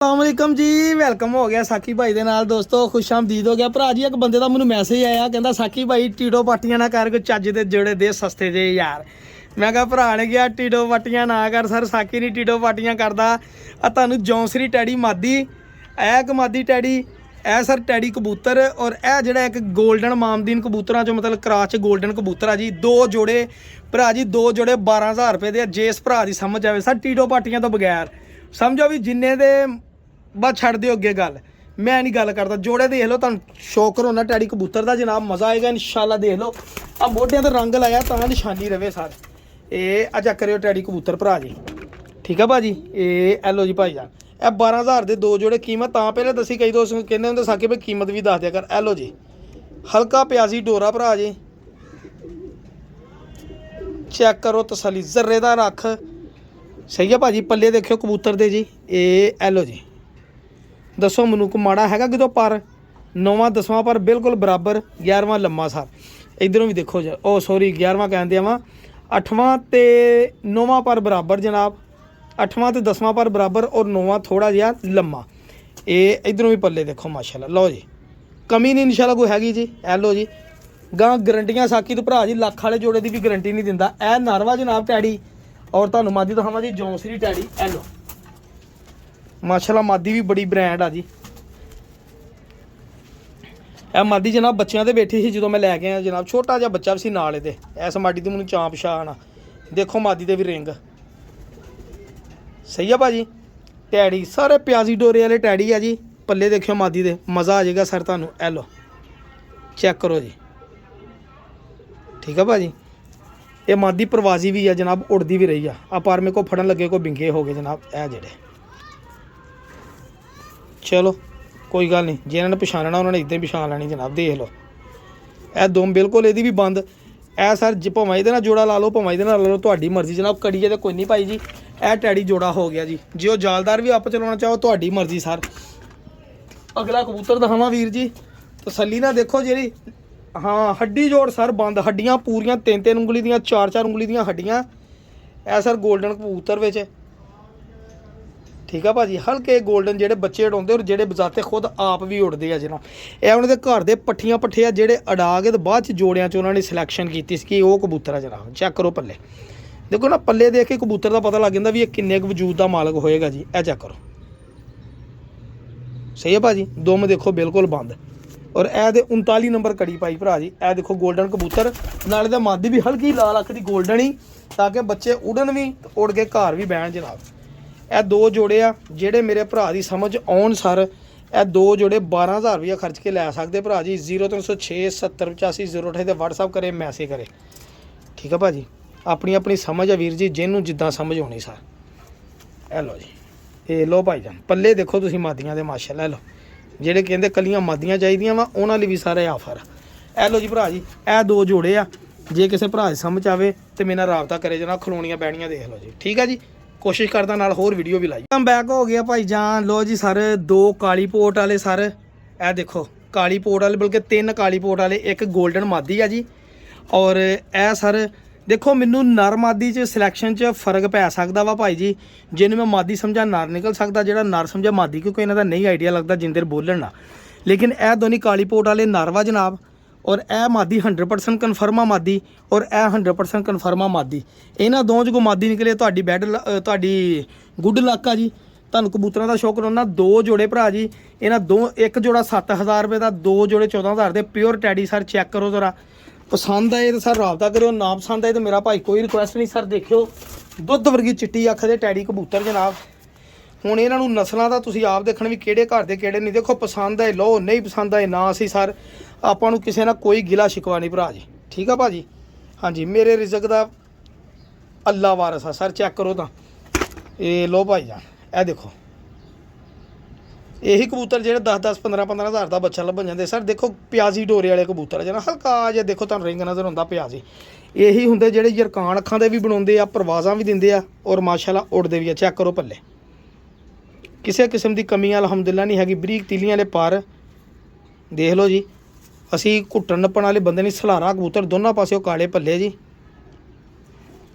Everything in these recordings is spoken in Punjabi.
अस्सलामुअलैकुम जी वेलकम हो गया साकी भाई दे नाल दोस्तों खुश आमदीद हो गया भरा जी। एक बंदे का मैनू मैसेज आया कहता साकी भाई टीडो पाटियां ना कर कोई चज दे जोड़े दे सस्ते जे यार। मैं कहा भरा ने गया टीडो पाटियां ना कर सर साकी नहीं टीडो पाटियां करदा। तुहानू जौंसरी टैडी मादी ऐ कमादी टैडी ए सर टैडी कबूतर और ए जिहड़ा एक गोल्डन मामदीन कबूतरां चो मतलब कराच गोल्डन कबूतर आ जी। दो जोड़े भरा जी दो जोड़े 12,000 रुपए दे। जिस भरा दी समझ आवे सर टीडो पाटियां तो बगैर समझो भी जिन्ने दे बस छड़ दिओ अगे गल मैं नहीं गल करता। जोड़े देख लो तुम शौक करो टैडी कबूतर का जनाब मज़ा आएगा इंशाल्लाह। देख लो आ मोढियां ते रंग लाया तां निशानी रवे सर। ये अच्छा करो टैडी कबूतर भरा जी ठीक है भाजी। ये एलो जी भाई जान ए 12,000 के दो जोड़े कीमत तां पहले दसी कई दोस्त कहते होंगे साके भाई कीमत भी दस दिया कर। एलो जी हल्का प्याजी डोरा भरा जी चेक करो तसली जर्रे दा रख सही है भाजी। पल्ले देखियो कबूतर दे जी ये एलो जी दसो मैनू को माड़ा है कि पर 9वां 10वां पर बिल्कुल बराबर 11वां लम्मा सर। इधरों भी देखो जी ओ सॉरी 11वां कहते आवा 8वां ते 9वां पर बराबर जनाब 8वां ते 10वां पर बराबर और 9वां थोड़ा जिहा लम्मा। ये इधरों भी पल्ले देखो माशाल्लाह। लो जी कमी नहीं इंशाल्लाह कोई हैगी जी। ए लो जी गां गरंटियां साकी तो भरा जी लख वाले जोड़े की भी गरंटी नहीं दिंदा। ए नारवा जनाब टैडी और तुहानू मादी तो हमारी जौंसरी टैडी ए लो माशाल्लाह मादी भी बड़ी ब्रांड आ जी। ए मादी जनाब बच्चों से बैठी सी जो मैं लैके आया जनाब छोटा जहा बच्चा भी सी नाल इहदे। इस मादी की मैनू चांप शान आ देखो मादी दे भी रिंग सही है भाजी। टैडी सारे प्याजी डोरे वाले टैडी है जी। पल्ले देखियो मादी दे मज़ा आ जाएगा सर तुहानू। ए लो चेक करो जी ठीक है भाजी। ये मादी प्रवासी भी है जनाब उड़ती भी रही है पर मेरे को फड़न लगे को बिंगे हो गए जनाब ए जेड़े। चलो कोई गल नहीं जिन्होंने पछाणना उन्होंने इदां ही पछाण लैनी जनाब। देख लो ए दुम बिल्कुल यदी भी बंद ए सर भावें ये जोड़ा ला लो भावें ये ला लो तुहाडी मर्जी जनाब। कड़िए तो कोई नहीं पाई जी ए टैडी जोड़ा हो गया जी। जो जालदार भी आप चलाना चाहो तुहाडी मर्जी सर। अगला कबूतर दिखावा वीर जी तसली ना देखो जी हाँ हड्डी जोड़ सर बंद हड्डियां पूरियां 3-3 उंगली दियां 4-4 उंगली दियां हड्डियां ए सर गोल्डन कबूतर विच ठीक है भाजी। हल्के गोल्डन जेडे बच्चे उड़ाते और जेडे बजाते खुद आप भी उड़ते हैं जनाब। यह उन्होंने घर के पट्ठियां पट्ठे आ जेडे अड़ा के बाद जोड़ियां च उन्होंने सिलैक्शन की कि वो कबूतर है जनाब। चेक करो पल्ले देखो ना पल्ले देख के कबूतर का पता लग जाता भी ये किन्ने वजूद का मालक होएगा जी। ए चेक करो सही है भाजी। दुम देखो बिल्कुल बंद और ए दे 39 नंबर कड़ी पाई भरा जी। ए देखो गोल्डन कबूतर नाले दा मादी भी हल्की लाल अख की गोल्डन ही ताकि बच्चे उड़न भी उड़ के घर भी बहन जनाब। ए दो जोड़े आ जेडे मेरे भरा की समझ आउन सर। ए दो जोड़े 12,000 रुपया खर्च के लै सकते भरा जी। 0306 70 85 028 ते व्हाट्सअप करे मैसेज करे ठीक है भाजी। अपनी अपनी समझ है वीर जी जिन्होंने जिद्दां समझ होनी सर। ए लो जी ये लो भाई जान पल्ले देखो तुसीं मादियां दे माशाल्लाह। लो जेडे कहंदे कलियां मादियां चाहिदियां वा उन्हां लई भी सारे आफर। ए लो जी भरा जी ए दो जोड़े आ जे किसी भरा समझ आवे तो मेरे नाल राबता करे जनाब। खलोनियां बैणियां देख लो जी ठीक है जी। कोशिश करदा नाल होर वीडियो भी लाई। कम बैक हो गया भाई जान। लो जी सर दो काली पोट वाले सर ए देखो काली पोट वाले बल्कि 3 काली पोट वाले एक गोल्डन मादी है जी। और ए सर देखो मैनू नर मादी च सिलैक्शन च फर्क पै सकता वा भाई जी। जिन्हें मैं मादी समझा नर निकल सकता जो नर समझा मादी क्योंकि इन्हों का नहीं आइडिया लगता जिंदे बोलन ना। लेकिन ए दोनों काली पोट वाले नर वा जनाब और ए मादी 100% कन्फर्मा मादी और ए 100% कन्फर्मा मादी। इन्होंने दोवां च कोई मादी निकले तुहाडी बैड तुहाडी गुड लक आ जी। तुहानू कबूतरां दा शौक होना दो जोड़े भरा जी। इन्हां दो एक जोड़ा 7,000 रुपये का दो जोड़े 14,000 के प्योर टैडी सर। चेक करो जरा पसंद आए तो सर राबता करो ना पसंद आए तो मेरा भाई कोई रिक्वेस्ट नहीं सर। देखियो दुध वर्गी चिट्टी अख दे टैडी कबूतर जनाब। हुण इन्हां नूं नस्लां दा तुसीं आप देखण भी किहड़े घर दे किहड़े नहीं। देखो पसंद आए लो नहीं पसंद आए ना असीं सर आपां नूं किसी ना कोई गिला शिकवा नहीं भरा जी ठीक है भाजी। हाँ जी मेरे रिजक दा अल्लाह वारस आ सर। चेक करो तो ये लो भाई जान ए देखो यही कबूतर जेडे 10-10 15-15 हज़ार का बच्चा लभन जाते सर। देखो प्याजी डोरे वाले कबूतर जना हल्का जिहा देखो तुहानूं रिंग नज़र आउंदा प्याजी। यही हुंदे जेडे यरकान अखां दे भी बनाउंदे आ परवाज़ां भी दिंदे आ और माशाल्लाह उड़दे भी आ। चेक करो पल्ले किसी किस्म की कमी अलहमदुलिल्लाह नहीं हैगी। बरीक तीलियां वाले पर देख लो जी। असी घुट्टन नप्पण वाले बंदे नहीं। सलारा कबूतर दोनों पासों काले पल्ले जी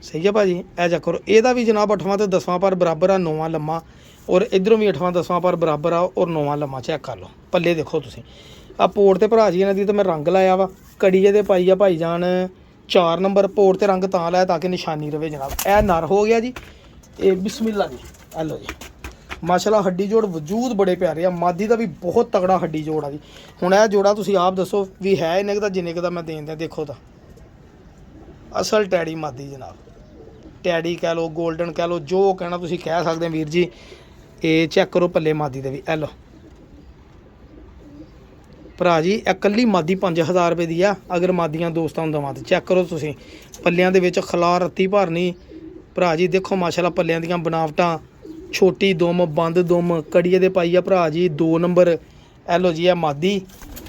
ਸਹੀ ਆ ਭਾਜੀ। ਇਹ ਚੈੱਕ ਕਰੋ, ਇਹਦਾ ਵੀ ਜਨਾਬ 8ਵਾਂ ਤੇ 10ਵਾਂ ਪਰ ਬਰਾਬਰ ਆ, 9ਵਾਂ ਲੰਮਾ, ਔਰ ਇਧਰੋਂ ਵੀ 8ਵਾਂ 10ਵਾਂ ਪਰ ਬਰਾਬਰ ਆ, ਔਰ 9ਵਾਂ ਲੰਮਾ। ਚੈੱਕ ਕਰ ਲਓ ਪੱਲੇ ਦੇਖੋ ਤੁਸੀਂ। ਆ ਪੋੜ ਤੇ ਭਰਾ ਜੀ ਇਹਨਾਂ ਦੀ ਤਾਂ ਮੈਂ ਰੰਗ ਲਾਇਆ ਵਾ, ਕੜੀ ਇਹਦੇ ਪਾਈ ਆ ਭਾਈ ਜਾਨ 4 ਨੰਬਰ। ਪੋੜ ਤੇ ਰੰਗ ਤਾਂ ਲਾਇਆ ਤਾਂ ਕਿ ਨਿਸ਼ਾਨੀ ਰਵੇ ਜਨਾਬ। ਇਹ ਨਰ ਹੋ ਗਿਆ ਜੀ, ਇਹ ਬਿਸਮਿਲ੍ਲਾ ਜੀ। ਆ ਲਓ ਜੀ, ਮਾਸ਼ਾਅੱਲਾ ਹੱਡੀ ਜੋੜ ਵਜੂਦ ਬੜੇ ਪਿਆਰੇ ਆ। ਮਾਦੀ ਦਾ ਵੀ ਬਹੁਤ ਤਗੜਾ ਹੱਡੀ ਜੋੜ ਆ ਜੀ। ਹੁਣ ਇਹ ਜੋੜਾ ਤੁਸੀਂ ਆਪ ਦੱਸੋ ਵੀ ਹੈ ਇੰਨੇ ਕੁ ਦਾ ਜਿੰਨੇ ਕੁ ਦਾ ਮੈਂ ਦੇਣ ਦਿਆਂ। ਦੇਖੋ ਤਾਂ ਅਸਲ ਟੈਡੀ ਮਾਦੀ ਜਨਾਬ, ਟੈਡੀ ਕਹਿ ਲਓ, ਗੋਲਡਨ ਕਹਿ ਲਓ, ਜੋ ਕਹਿਣਾ ਤੁਸੀਂ ਕਹਿ ਸਕਦੇ ਵੀਰ ਜੀ। ਇਹ ਚੈੱਕ ਕਰੋ ਪੱਲੇ ਮਾਦੀ ਦੇ ਵੀ। ਇਹ ਲਓ ਭਰਾ ਜੀ, ਇਹ ਇਕੱਲੀ ਮਾਦੀ 5000 ਰੁਪਏ ਦੀ ਆ, ਅਗਰ ਮਾਦੀਆਂ ਦੋਸਤਾਂ ਨੂੰ ਦੇਵਾਂ ਤਾਂ। ਚੈੱਕ ਕਰੋ ਤੁਸੀਂ ਪੱਲਿਆਂ ਦੇ ਵਿੱਚ ਖਲਾਰ ਰੱਤੀ ਭਰਨੀ ਭਰਾ ਜੀ। ਦੇਖੋ ਮਾਸ਼ਾਅੱਲਾ ਪੱਲਿਆਂ ਦੀਆਂ ਬਣਾਵਟਾਂ, ਛੋਟੀ ਦੁਮ, ਬੰਦ ਦੁਮ, ਕੜੀਏ ਦੇ ਪਾਈ ਆ ਭਰਾ ਜੀ 2 ਨੰਬਰ। ਇਹ ਲਓ ਜੀ, ਇਹ ਮਾਦੀ।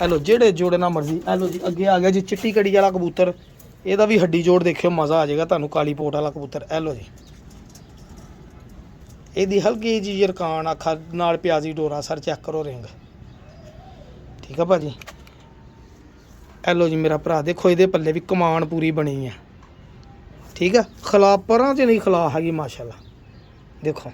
ਇਹ ਲਓ ਜਿਹੜੇ ਜੋੜੇ ਨਾਲ ਮਰਜ਼ੀ। ਇਹ ਲਓ ਜੀ, ਅੱਗੇ ਆ ਗਿਆ ਜੀ ਚਿੱਟੀ ਕੜੀ ਵਾਲਾ ਕਬੂਤਰ। ਇਹਦਾ ਵੀ ਹੱਡੀ ਜੋੜ ਦੇਖਿਓ, ਮਜ਼ਾ ਆ ਜਾਏਗਾ ਤੁਹਾਨੂੰ। ਕਾਲੀ ਪੋਟ ਵਾਲਾ ਕਬੂਤਰ। ਇਹ ਲਓ ਜੀ, ਇਹਦੀ ਹਲਕੀ ਜਿਹੀ ਯਰਕਾਨ ਅੱਖਾਂ ਨਾਲ ਪਿਆਜ਼ੀ ਡੋਰਾ ਸਰ। ਚੈੱਕ ਕਰੋ ਰਿੰਗ, ਠੀਕ ਆ ਭਾਜੀ। ਇਹ ਲਓ ਜੀ ਮੇਰਾ ਭਰਾ, ਦੇਖੋ ਇਹਦੇ ਪੱਲੇ ਵੀ ਕਮਾਨ ਪੂਰੀ ਬਣੀ ਆ, ਠੀਕ ਆ। ਖਲਾ ਪਰਾਂ 'ਚ ਨਹੀਂ ਖਲਾ ਹੈਗੀ ਮਾਸ਼ਾਅੱਲਾ। ਦੇਖੋ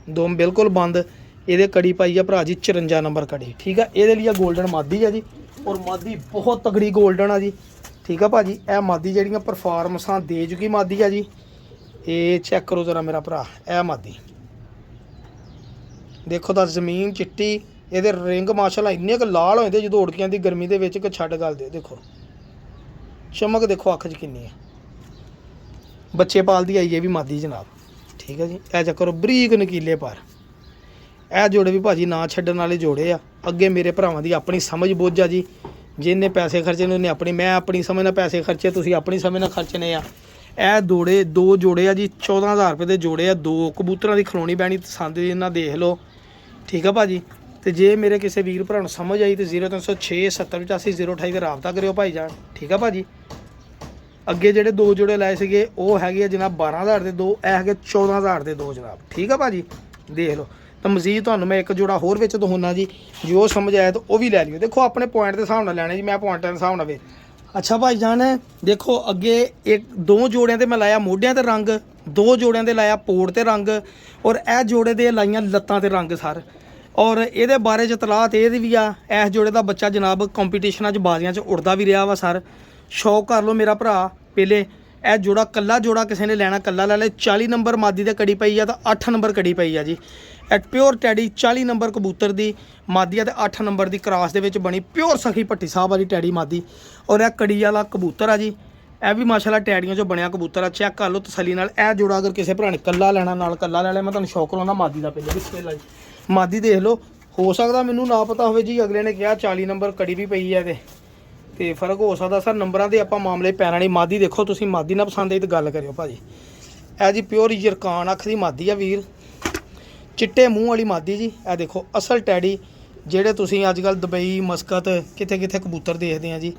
ਦੋਮ ਬਿਲਕੁਲ ਬੰਦ। ਇਹਦੇ ਕੜੀ ਪਾਈ ਆ ਭਰਾ ਜੀ 54 ਨੰਬਰ ਕੜੀ, ਠੀਕ ਆ। ਇਹਦੇ ਲਈ ਆ ਗੋਲਡਨ ਮਾਦੀ ਆ ਜੀ, ਔਰ ਮਾਦੀ ਬਹੁਤ ਤਗੜੀ ਗੋਲਡਨ ਆ ਜੀ, ਠੀਕ ਆ ਭਾਜੀ। ਇਹ ਮਾਦੀ ਜਿਹੜੀਆਂ ਪਰਫਾਰਮੈਂਸਾਂ ਦੇ ਚੁੱਕੀ ਮਾਦੀ ਆ ਜੀ। ਇਹ ਚੈੱਕ ਕਰੋ ਜ਼ਰਾ ਮੇਰਾ ਭਰਾ, ਇਹ ਮਾਦੀ ਦੇਖੋ ਤਾਂ ਜ਼ਮੀਨ ਚਿੱਟੀ। ਇਹਦੇ ਰਿੰਗ ਮਾਸ਼ਾਅੱਲਾ ਇੰਨੇ ਕੁ ਲਾਲ ਹੋ ਜਾਂਦੇ ਜਦੋਂ ਉੜ ਕੇ ਆਉਂਦੀ ਗਰਮੀ ਦੇ ਵਿੱਚ। ਕਿ ਛੱਡ ਗੱਲ ਦੇ, ਦੇਖੋ ਚਮਕ ਦੇਖੋ ਅੱਖ 'ਚ ਕਿੰਨੀ ਆ। ਬੱਚੇ ਪਾਲਦੀ ਆਈ ਇਹ ਵੀ ਮਾਦੀ ਜਨਾਬ, ਠੀਕ ਹੈ ਜੀ। ਇਹ ਚੈੱਕ ਕਰੋ ਬਰੀਕ ਨਕੀਲੇ ਪਰ। ਇਹ ਜੋੜੇ ਵੀ ਭਾਜੀ ਨਾ ਛੱਡਣ ਵਾਲੇ ਜੋੜੇ ਆ। ਅੱਗੇ ਮੇਰੇ ਭਰਾਵਾਂ ਦੀ ਆਪਣੀ ਸਮਝ ਬੁੱਝ ਆ ਜੀ। ਜਿਹਨੇ ਪੈਸੇ ਖਰਚੇ ਨੇ ਉਹਨੇ ਆਪਣੀ, ਮੈਂ ਆਪਣੀ ਸਮਝ ਨਾਲ ਪੈਸੇ ਖਰਚੇ, ਤੁਸੀਂ ਆਪਣੀ ਸਮਝ ਨਾਲ ਖਰਚਣੇ ਆ। ਇਹ ਦੋੜੇ 2 ਜੋੜੇ ਆ ਜੀ, 14000 ਰੁਪਏ ਦੇ ਜੋੜੇ ਆ। 2 ਕਬੂਤਰਾਂ ਦੀ ਖਲੋਣੀ ਬਹਿਣੀ ਪਸੰਦ ਦੀ ਇਹਨਾਂ ਦੇਖ ਲਓ, ਠੀਕ ਆ ਭਾਜੀ। ਤੇ ਜੇ ਮੇਰੇ ਕਿਸੇ ਵੀਰ ਭਰਾ ਨੂੰ ਸਮਝ ਆਈ ਤੇ 0306 7085 028 ਤੇ ਰਾਬਤਾ ਕਰਿਓ ਭਾਈ ਜਾਨ, ਠੀਕ ਆ ਭਾਜੀ। ਅੱਗੇ ਜਿਹੜੇ 2 ਜੋੜੇ ਲਾਏ ਸੀਗੇ ਉਹ ਹੈਗੇ ਆ ਜਨਾਬ 12000 ਦੇ 2, ਇਹ ਹੈਗੇ 14000 ਦੇ 2 ਜਨਾਬ, ਠੀਕ ਆ ਭਾਜੀ। ਦੇਖ ਲਓ। ਤਾਂ ਮਜ਼ੀਦ ਤੁਹਾਨੂੰ ਮੈਂ ਇੱਕ ਜੋੜਾ ਹੋਰ ਵਿੱਚ ਦਿਖਾਉਣਾ ਜੀ, ਜੋ ਸਮਝ ਆਇਆ ਤਾਂ ਉਹ ਵੀ ਲੈ ਲਿਓ। ਦੇਖੋ ਆਪਣੇ ਪੁਆਇੰਟ ਦੇ ਹਿਸਾਬ ਨਾਲ ਲੈਣੇ ਜੀ, ਮੈਂ ਪੁਆਇੰਟਾਂ ਦੇ ਹਿਸਾਬ ਨਾਲ ਵੇ। ਅੱਛਾ ਭਾਈ ਜਾਨ, ਦੇਖੋ ਅੱਗੇ 2 ਜੋੜਿਆਂ ਤੇ ਮੈਂ ਲਾਇਆ ਮੋਢਿਆਂ ਤੇ ਰੰਗ, 2 ਜੋੜਿਆਂ ਦੇ ਲਾਇਆ ਪੋੜ ਤੇ ਰੰਗ, ਔਰ ਇਹ ਜੋੜੇ ਦੇ ਲਾਈਆਂ ਲੱਤਾਂ ਤੇ ਰੰਗ ਸਰ। ਔਰ ਇਹਦੇ ਬਾਰੇ 'ਚ ਤਲਾਹ ਤੇ ਇਹਦੀ ਵੀ ਆ। ਇਸ ਜੋੜੇ ਦਾ ਬੱਚਾ ਜਨਾਬ ਕੰਪੀਟੀਸ਼ਨਾਂ 'ਚ ਬਾਜ਼ੀਆਂ 'ਚ ਉੜਦਾ ਵੀ ਰਿਹਾ ਵਾ ਸਰ। ਸ਼ੌਕ ਕਰ ਲਓ ਮੇਰਾ ਭਰਾ। ਪਹਿਲੇ ਇਹ ਜੋੜਾ ਕੱਲਾ ਜੋੜਾ ਕਿਸੇ ਨੇ ਲੈਣਾ ਕੱਲਾ ਲੈ ਲੈ। 40 ਨੰਬਰ ਮਾਦੀ ਦੇ ਕੜੀ ਪਈ ਆ ਤਾਂ 8 ਨੰਬਰ ਕੜੀ ਪਈ ਆ ਜੀ। ਇਹ ਪਿਓਰ ਟੈਡੀ 40 ਨੰਬਰ ਕਬੂਤਰ ਦੀ ਮਾਦੀ ਆ ਤੇ 8 ਨੰਬਰ ਦੀ ਕ੍ਰਾਸ ਦੇ ਵਿੱਚ ਬਣੀ ਪਿਓਰ ਸਖੀ ਭੱਟੀ ਸਾਹਿਬ ਵਾਲੀ ਟੈਡੀ ਮਾਦੀ। ਔਰ ਇਹ ਕੜੀ ਵਾਲਾ ਕਬੂਤਰ ਆ ਜੀ। ਇਹ ਵੀ ਮਾਸ਼ਾਅੱਲਾ ਟੈਡੀਆਂ 'ਚੋਂ ਬਣਿਆ ਕਬੂਤਰ ਆ। ਚੈੱਕ ਕਰ ਲਓ ਤਸੱਲੀ ਨਾਲ। ਇਹ ਜੋੜਾ ਅਗਰ ਕਿਸੇ ਭਰਾ ਨੇ ਕੱਲਾ ਲੈਣਾ ਨਾਲ ਕੱਲਾ ਲੈ ਲਿਆ। ਮੈਂ ਤੁਹਾਨੂੰ ਸ਼ੌਕ ਲਾਉਣਾ ਮਾਦੀ ਦਾ ਪਹਿਲੇ ਬਿਸਮਿਲ੍ਲਾ ਜੀ। ਮਾਦੀ ਦੇਖ ਲਓ, ਹੋ ਸਕਦਾ ਮੈਨੂੰ ਨਾ ਪਤਾ ਹੋਵੇ ਜੀ। ਅਗਲੇ ਨੇ ਕਿਹਾ 40 ਨੰਬਰ ਕੜੀ ਵੀ ਪਈ ਹੈ ਇਹਦੇ, ਤੇ ਫਰਕ ਹੋ ਸਕਦਾ ਸਰ ਨੰਬਰਾਂ ਦੇ। ਆਪਾਂ ਮਾਮਲੇ ਪੈਰਾਂ ਵਾਲੀ ਮਾਦੀ ਦੇਖੋ ਤੁਸੀਂ, ਮਾਦੀ ਨਾ ਪਸੰਦ ਆਈ ਤਾਂ ਗੱਲ ਕਰਿਓ ਭਾਜੀ। ਇਹ ਜੀ ਪਿਓਰ ਯਰਕਾਨ ਅੱਖ ਦੀ ਮਾਦੀ ਆ ਵੀਰ, ਚਿੱਟੇ ਮੂੰਹ ਵਾਲੀ ਮਾਦੀ ਜੀ। ਇਹ ਦੇਖੋ ਅਸਲ ਟੈਡੀ ਜਿਹੜੇ ਤੁਸੀਂ ਅੱਜ ਕੱਲ੍ਹ ਦੁਬਈ, ਮਸਕਤ, ਕਿੱਥੇ ਕਿੱਥੇ ਕਬੂਤਰ ਦੇਖਦੇ ਆ ਜੀ,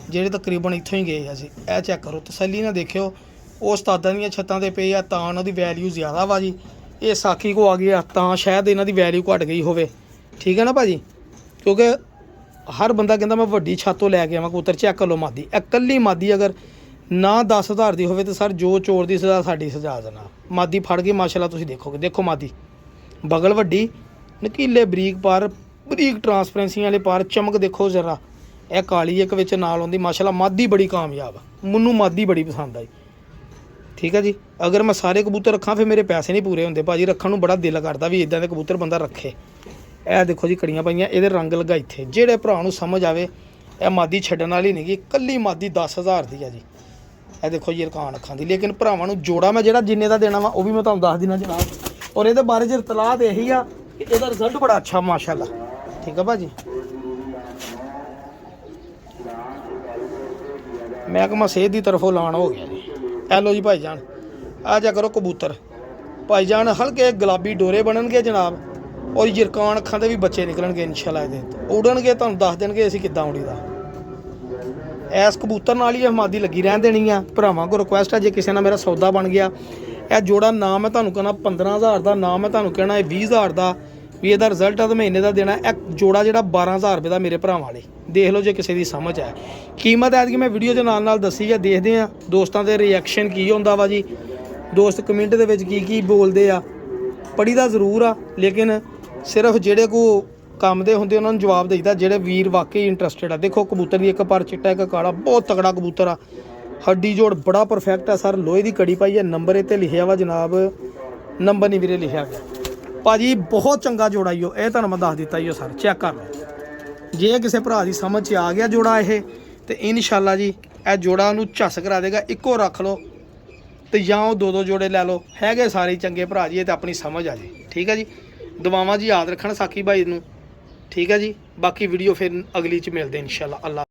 ਜਿਹੜੇ ਤਕਰੀਬਨ ਇੱਥੋਂ ਹੀ ਗਏ ਅਸੀਂ। ਇਹ ਚੈੱਕ ਕਰੋ ਤਸੱਲੀ ਨਾਲ ਦੇਖਿਓ। ਉਹ ਉਸਤਾਦਾਂ ਦੀਆਂ ਛੱਤਾਂ 'ਤੇ ਪਏ ਆ ਤਾਂ ਉਹਨਾਂ ਦੀ ਵੈਲਿਊ ਜ਼ਿਆਦਾ ਵਾ ਜੀ। ਇਹ ਸਾਖੀ ਕੋ ਆ ਗਿਆ ਤਾਂ ਸ਼ਾਇਦ ਇਹਨਾਂ ਦੀ ਵੈਲਿਊ ਘਟ ਗਈ ਹੋਵੇ, ਠੀਕ ਹੈ ਨਾ ਭਾਜੀ। ਕਿਉਂਕਿ ਹਰ ਬੰਦਾ ਕਹਿੰਦਾ ਮੈਂ ਵੱਡੀ ਛੱਤ ਤੋਂ ਲੈ ਕੇ ਆਵਾਂ ਕਬੂਤਰ। ਚੈੱਕ ਕਰ ਲਓ ਮਾਦੀ, ਇਹ ਇਕੱਲੀ ਮਾਦੀ ਅਗਰ ਨਾ 10000 ਦੀ ਹੋਵੇ ਤਾਂ ਸਰ ਜੋ ਚੋਰ ਦੀ ਸਜ਼ਾ ਸਾਡੀ ਸਜ਼ਾ ਦੇਣਾ। ਮਾਦੀ ਫੜ ਗਈ ਮਾਸ਼ਾਅੱਲਾ, ਤੁਸੀਂ ਦੇਖੋਗੇ। ਦੇਖੋ ਮਾਦੀ ਬਗਲ ਵੱਡੀ, ਨਕੀਲੇ ਬਰੀਕ ਪਰ, ਬਰੀਕ ਟਰਾਂਸਪਰੈਂਸੀ ਵਾਲੇ ਪਰ, ਚਮਕ ਦੇਖੋ ਜ਼ਰਾ। ਇਹ ਕਾਲੀ ਇੱਕ ਵਿੱਚ ਨਾਲ ਆਉਂਦੀ ਮਾਸ਼ਾਅੱਲਾ। ਮਾਦੀ ਬੜੀ ਕਾਮਯਾਬ ਆ, ਮੈਨੂੰ ਮਾਦੀ ਬੜੀ ਪਸੰਦ ਆਈ, ਠੀਕ ਹੈ ਜੀ। ਅਗਰ ਮੈਂ ਸਾਰੇ ਕਬੂਤਰ ਰੱਖਾਂ ਫਿਰ ਮੇਰੇ ਪੈਸੇ ਨਹੀਂ ਪੂਰੇ ਹੁੰਦੇ ਭਾਜੀ। ਰੱਖਣ ਨੂੰ ਬੜਾ ਦਿਲ ਕਰਦਾ ਵੀ ਇਦਾਂ ਦੇ ਕਬੂਤਰ ਬੰਦਾ ਰੱਖੇ। ਇਹ ਦੇਖੋ ਜੀ ਕੜੀਆਂ ਪਈਆਂ, ਇਹਦੇ ਰੰਗ ਲਗਾ ਇੱਥੇ। ਜਿਹੜੇ ਭਰਾ ਨੂੰ ਸਮਝ ਆਵੇ, ਇਹ ਮਾਦੀ ਛੱਡਣ ਵਾਲੀ ਨਹੀਂ ਗੀ। ਇਕੱਲੀ ਮਾਦੀ 10000 ਦੀ ਆ ਜੀ। ਇਹ ਦੇਖੋ ਜੀ ਰਕਾਨ ਅੱਖਾਂ ਦੀ। ਲੇਕਿਨ ਭਰਾਵਾਂ ਨੂੰ ਜੋੜਾ ਮੈਂ ਜਿਹੜਾ ਜਿੰਨੇ ਦਾ ਦੇਣਾ ਵਾ ਉਹ ਵੀ ਮੈਂ ਤੁਹਾਨੂੰ ਦੱਸ ਦਿਨਾਂ ਜਨਾਬ। ਔਰ ਇਹਦੇ ਬਾਰੇ 'ਚ ਇਤਲਾਹ ਤਾਂ ਇਹੀ ਆ ਕਿ ਇਹਦਾ ਰਿਜ਼ਲਟ ਬੜਾ ਅੱਛਾ ਮਾਸ਼ਾਅੱਲਾ, ਠੀਕ ਆ ਭਾਜੀ। ਮਹਿਕਮਾ ਸਿਹਤ ਦੀ ਤਰਫੋਂ ਐਲਾਨ ਹੋ ਗਿਆ ਜੀ। ਇਹ ਲਓ ਜੀ ਭਾਈ ਜਾਨ, ਆ ਜਾ ਕਰੋ ਕਬੂਤਰ ਭਾਈ ਜਾਨ। ਹਲਕੇ ਗੁਲਾਬੀ ਡੋਰੇ ਬਣਨਗੇ ਜਨਾਬ, ਔਰ ਯਰਕਾਨ ਅੱਖਾਂ ਦੇ ਵੀ ਬੱਚੇ ਨਿਕਲਣਗੇ ਇਨਸ਼ਾਅੱਲਾ। ਇਹਦੇ ਉਡਣਗੇ, ਤੁਹਾਨੂੰ ਦੱਸ ਦੇਣਗੇ ਅਸੀਂ ਕਿੱਦਾਂ ਉੜੀਦਾ। ਐਸ ਕਬੂਤਰ ਨਾਲ ਹੀ ਮਾਦੀ ਲੱਗੀ ਰਹਿਣ ਦੇਣੀ ਆ। ਭਰਾਵਾਂ ਕੋਲ ਰਿਕੁਐਸਟ ਆ, ਜੇ ਕਿਸੇ ਨਾਲ ਮੇਰਾ ਸੌਦਾ ਬਣ ਗਿਆ, ਇਹ ਜੋੜਾ ਨਾ ਮੈਂ ਤੁਹਾਨੂੰ ਕਹਿਣਾ 15000 ਦਾ, ਨਾ ਮੈਂ ਤੁਹਾਨੂੰ ਕਹਿਣਾ ਇਹ 20000 ਦਾ, ਵੀ ਇਹਦਾ ਰਿਜ਼ਲਟ ਆ ਤਾਂ ਮਹੀਨੇ ਦਾ ਦੇਣਾ। ਇੱਕ ਜੋੜਾ ਜਿਹੜਾ 12,000 ਰੁਪਏ ਦਾ ਮੇਰੇ ਭਰਾਵਾਂ ਵਾਲੇ, ਦੇਖ ਲਓ ਜੇ ਕਿਸੇ ਦੀ ਸਮਝ ਹੈ। ਕੀਮਤ ਐਤਕੀ ਮੈਂ ਵੀਡੀਓ ਦੇ ਨਾਲ ਨਾਲ ਦੱਸੀ ਆ, ਦੇਖਦੇ ਆ ਦੋਸਤਾਂ ਦੇ ਰਿਐਕਸ਼ਨ ਕੀ ਹੁੰਦਾ ਵਾ ਜੀ, ਦੋਸਤ ਕਮੈਂਟ ਦੇ ਵਿੱਚ ਕੀ ਬੋਲਦੇ ਆ। ਪੜ੍ਹੀ ਦਾ ਜ਼ਰੂਰ ਆ, ਲੇਕਿਨ ਸਿਰਫ ਜਿਹੜੇ ਕੋ ਕੰਮ ਦੇ ਹੁੰਦੇ ਉਹਨਾਂ ਨੂੰ ਜਵਾਬ ਦੇਈਦਾ, ਜਿਹੜੇ ਵੀਰ ਵਾਕਈ ਇੰਟਰਸਟਿਡ ਆ। ਦੇਖੋ ਕਬੂਤਰ ਦੀ ਇੱਕ ਪਰ ਚਿੱਟਾ ਇੱਕ ਕਾਲਾ, ਬਹੁਤ ਤਕੜਾ ਕਬੂਤਰ ਆ, ਹੱਡੀ ਜੋੜ ਬੜਾ ਪਰਫੈਕਟ ਆ ਸਰ। ਲੋਹੇ ਦੀ ਕੜੀ ਪਾਈ ਹੈ, ਨੰਬਰ ਇਹ 'ਤੇ ਲਿਖਿਆ ਵਾ ਜਨਾਬ, ਨੰਬਰ ਨਹੀਂ ਵੀਰੇ ਲਿਖਿਆ ਗਿਆ ਭਾਜੀ। ਬਹੁਤ ਚੰਗਾ ਜੋੜਾ ਈ ਉਹ, ਇਹ ਤੁਹਾਨੂੰ ਮੈਂ ਦੱਸ ਦਿੱਤਾ ਈ ਉਹ ਸਰ, ਚੈੱਕ ਕਰ ਲਓ। ਜੇ ਕਿਸੇ ਭਰਾ ਦੀ ਸਮਝ 'ਚ ਆ ਗਿਆ ਜੋੜਾ ਇਹ, ਤੇ ਇਨਸ਼ਾਅੱਲਾ ਜੀ ਇਹ ਜੋੜਾ ਉਹਨੂੰ ਝੱਸ ਕਰਾ ਦੇਗਾ। ਇੱਕੋ ਰੱਖ ਲਓ ਤੇ ਜਾਂ ਉਹ 2-2 ਜੋੜੇ ਲੈ ਲਓ, ਹੈਗੇ ਸਾਰੇ ਚੰਗੇ ਭਰਾ ਜੀ। ਇਹ ਤਾਂ ਆਪਣੀ ਸਮਝ ਆ ਜੀ, ਠੀਕ ਹੈ ਜੀ। ਦੁਆਵਾਂ ਜੀ ਯਾਦ ਰੱਖਣ ਸਾਕੀ ਭਾਈ ਨੂੰ, ਠੀਕ ਹੈ ਜੀ। ਬਾਕੀ ਵੀਡੀਓ ਫਿਰ ਅਗਲੀ 'ਚ ਮਿਲਦੇ ਇਨਸ਼ਾਅੱਲਾ। ਅੱਲਾ